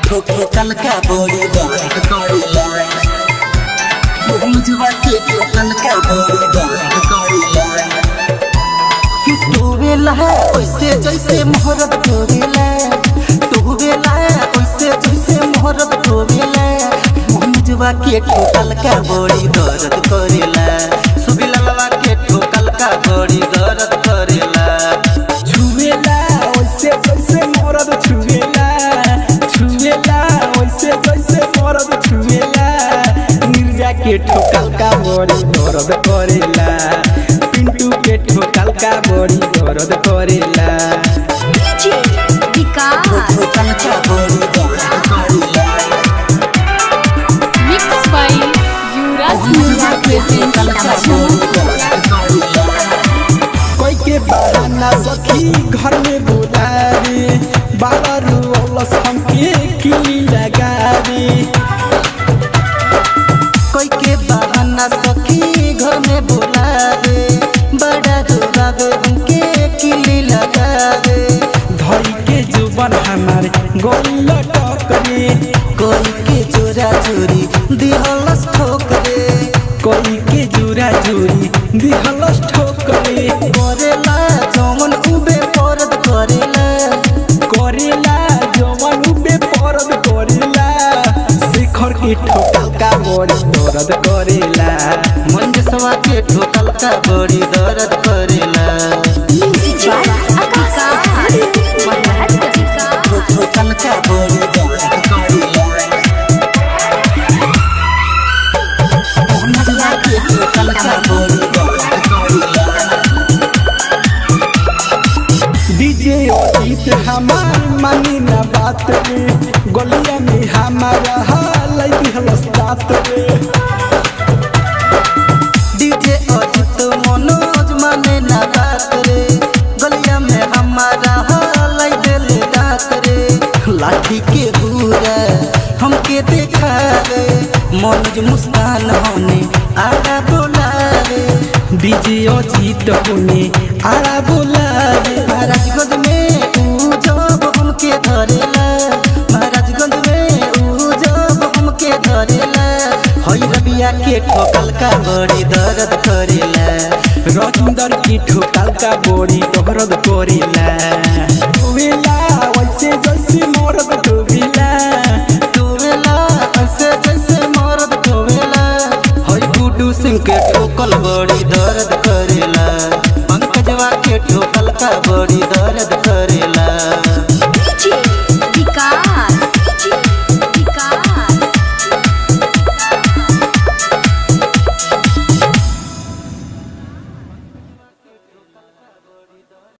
ठोकल का बड़ी दर्द करेला मुझवा के ठोकल का बड़ी दर्द करेला तोवेला ओइसे जैसे मोहरत तोवेला तोवेला ओइसे जैसे मोहरत तोवेला मुझवा के ठोकल का बड़ी दर्द करेला सुबिलवा के ठोकल का बड़ी दर्द करेला छुएला ओइसे जैसे मोहरत छुएला छुएला ओइसे जैसे मोहरत छुएला मिर्जा के ठोकल का बड़ी दर्द करेला पिंटू के ठोकल का बड़ी दर्द करेला ठोकल का बड़ी दर्द करेला Mixed by Yuvraj मुझवा के ठोकल का बड़ी दर्द करेला कोई के बहाना सखी घर में बुलावे बाबा रोलस हमके किली लगावे कोई के बहाना सखी घर में बुलावे बड़ा दुलावे हमके किली लगावे धई के जुबान हमारे गोली लटकरे कोई के चोरा चोरी दिहलस ठोकरे कोई के जुरा जुरी दिहलस ठोकरे करेला जमन उबे परद करेला करेला जवान उबे परद करेला शिखर के ठोकल का बड़ी दर्द करेला मंजसवा के ठोकल का बड़ी दर्द करेला ठोकल का बड़ी दर्द करेला मंजसवा के ठोकल का बड़ी दर्द करेला डीजे अजीत हमार मानी ना बात रे गलिया में हमारा हाल दिहलस रात रे डीजे अजित मनोज माने ना बात रे गलिया में हमारा हाल देले रात रे लाठी के बुरा हमके देखावे मनोज मुस्कान होने आड़ा बोलावे डीजे अजीत होने आरा बोलावे महाराजगंज में ऊ जब हमके धरेला महाराजगंज में ऊ जब हमके धरेला हई रबिया के ठोकल का बड़ी दर्द करेला रजिंदर की ठोकल का बड़ी दर्द करेला